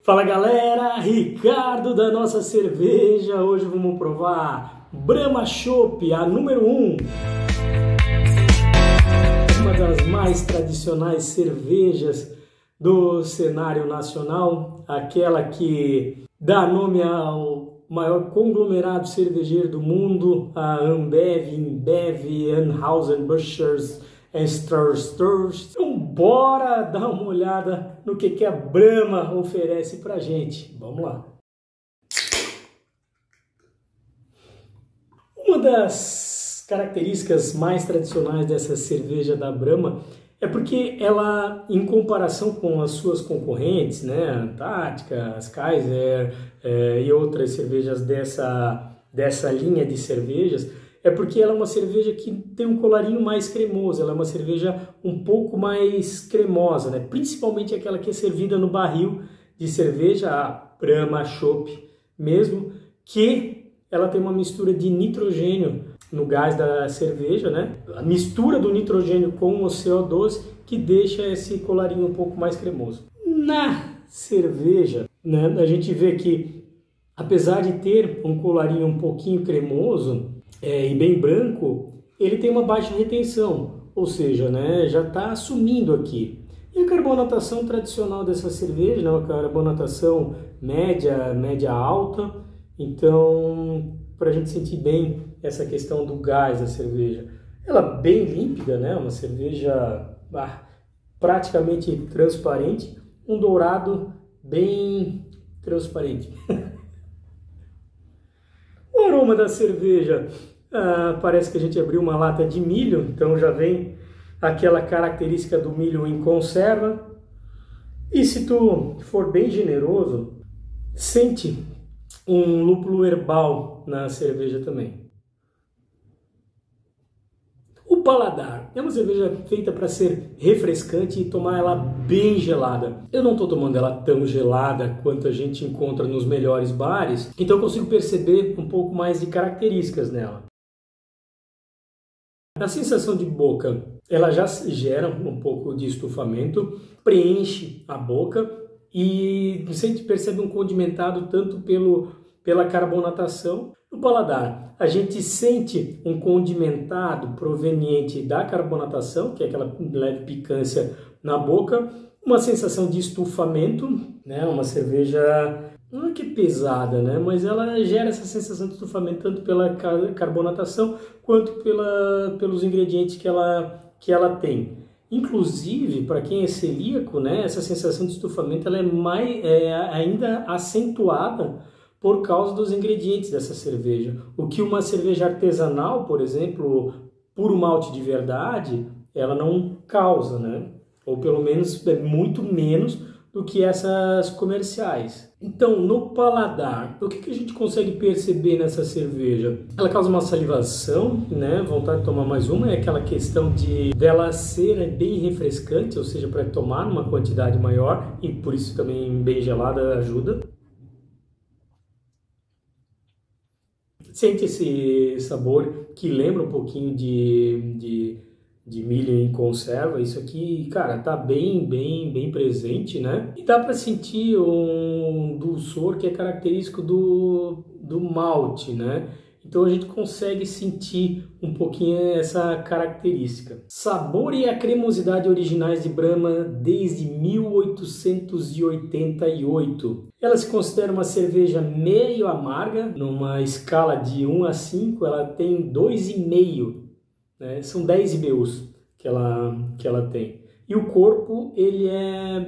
Fala galera, Ricardo da Nossa Cerveja. Hoje vamos provar Brahma Chopp, a número 1. Uma das mais tradicionais cervejas do cenário nacional, aquela que dá nome ao maior conglomerado cervejeiro do mundo, a Ambev, InBev, Anheuser-Buschers, Stars. Então bora dar uma olhada no que a Brahma oferece pra gente. Vamos lá. Uma das características mais tradicionais dessa cerveja da Brahma é porque ela, em comparação com as suas concorrentes, né, Antarctica, as Kaiser e outras cervejas dessa linha de cervejas, é porque ela é uma cerveja que tem um colarinho mais cremoso, ela é uma cerveja um pouco mais cremosa, né? Principalmente aquela que é servida no barril de cerveja, a Brahma Chopp mesmo, que ela tem uma mistura de nitrogênio no gás da cerveja, né? A mistura do nitrogênio com o CO2 que deixa esse colarinho um pouco mais cremoso. Na cerveja, né, a gente vê que, apesar de ter um colarinho um pouquinho cremoso, e bem branco, ele tem uma baixa retenção, ou seja, né, já está assumindo aqui. E a carbonatação tradicional dessa cerveja, né, uma carbonatação média alta, então para a gente sentir bem essa questão do gás da cerveja. Ela bem límpida, né, uma cerveja praticamente transparente, um dourado bem transparente. O aroma da cerveja, parece que a gente abriu uma lata de milho, então já vem aquela característica do milho em conserva. E se tu for bem generoso, sente um lúpulo herbal na cerveja também. O paladar é uma cerveja feita para ser refrescante e tomar ela bem gelada. Eu não estou tomando ela tão gelada quanto a gente encontra nos melhores bares, então eu consigo perceber um pouco mais de características nela. A sensação de boca, ela já gera um pouco de estufamento, preenche a boca e você percebe um condimentado tanto pela carbonatação. No paladar, a gente sente um condimentado proveniente da carbonatação, que é aquela leve picância na boca, uma sensação de estufamento, né? Uma cerveja, não é que é pesada, né? Mas ela gera essa sensação de estufamento tanto pela carbonatação quanto pelos ingredientes que ela tem. Inclusive, para quem é celíaco, né? Essa sensação de estufamento ela é ainda acentuada por causa dos ingredientes dessa cerveja. O que uma cerveja artesanal, por exemplo, puro malte de verdade, ela não causa, né? Ou pelo menos é muito menos do que essas comerciais. Então, no paladar, o que a gente consegue perceber nessa cerveja? Ela causa uma salivação, né? Vontade de tomar mais uma, é aquela questão dela ser bem refrescante, ou seja, para tomar numa quantidade maior, e por isso também bem gelada ajuda. Sente esse sabor que lembra um pouquinho de milho em conserva. Isso aqui, cara, tá bem presente, né? E dá para sentir um dulçor que é característico do malte, né? Então a gente consegue sentir um pouquinho essa característica. Sabor e a cremosidade originais de Brahma desde 1888. Ela se considera uma cerveja meio amarga, numa escala de 1 a 5, ela tem 2,5, né? São 10 IBUs que ela tem. E o corpo, ele é,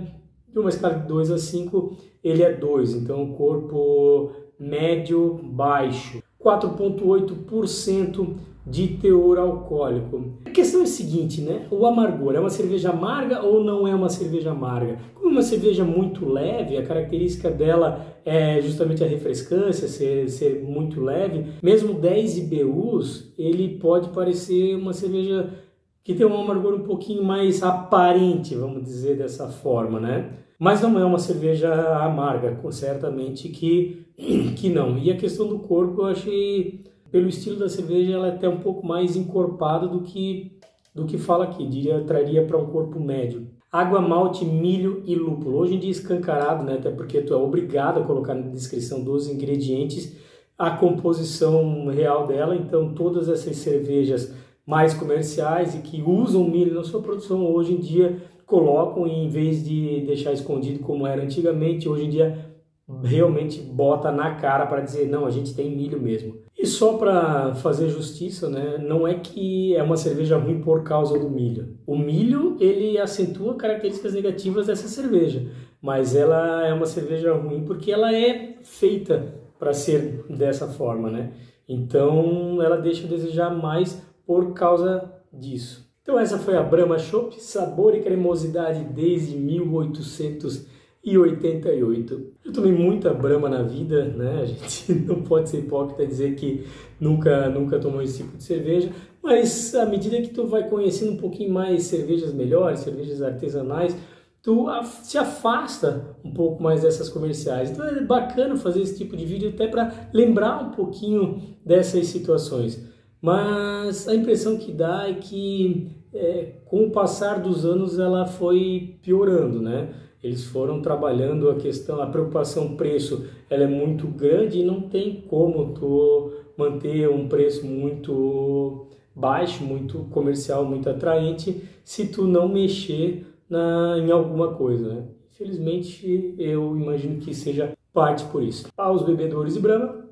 de uma escala de 2 a 5, ele é 2, então o corpo médio baixo. 4,8% de teor alcoólico. A questão é a seguinte, né? O amargor é uma cerveja amarga ou não é uma cerveja amarga? Como é uma cerveja muito leve, a característica dela é justamente a refrescância, ser muito leve. Mesmo 10 IBUs, ele pode parecer uma cerveja que tem um amargor um pouquinho mais aparente, vamos dizer dessa forma, né? Mas não é uma cerveja amarga, certamente que não. E a questão do corpo, eu achei, pelo estilo da cerveja, ela é até um pouco mais encorpada do que fala aqui. Traria para um corpo médio. água, malte, milho e lúpulo. Hoje em dia escancarado, né? Até porque tu é obrigado a colocar na descrição dos ingredientes a composição real dela. Então todas essas cervejas mais comerciais e que usam milho na sua produção hoje em dia colocam, e em vez de deixar escondido como era antigamente, hoje em dia realmente bota na cara para dizer, não, a gente tem milho mesmo. E só para fazer justiça, né, não é que é uma cerveja ruim por causa do milho. O milho, ele acentua características negativas dessa cerveja, mas ela é uma cerveja ruim porque ela é feita para ser dessa forma, né? Então ela deixa a desejar mais por causa disso. Então essa foi a Brahma Chopp, sabor e cremosidade desde 1888. Eu tomei muita Brahma na vida, né? A gente não pode ser hipócrita e dizer que nunca tomou esse tipo de cerveja, mas à medida que tu vai conhecendo um pouquinho mais cervejas melhores, cervejas artesanais, tu se afasta um pouco mais dessas comerciais. Então é bacana fazer esse tipo de vídeo até para lembrar um pouquinho dessas situações. Mas a impressão que dá é que com o passar dos anos ela foi piorando, né? Eles foram trabalhando a questão, a preocupação preço, ela é muito grande e não tem como tu manter um preço muito baixo, muito comercial, muito atraente, se tu não mexer em alguma coisa, né? Infelizmente, eu imagino que seja parte por isso. Aos bebedores de Brahma,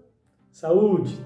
saúde!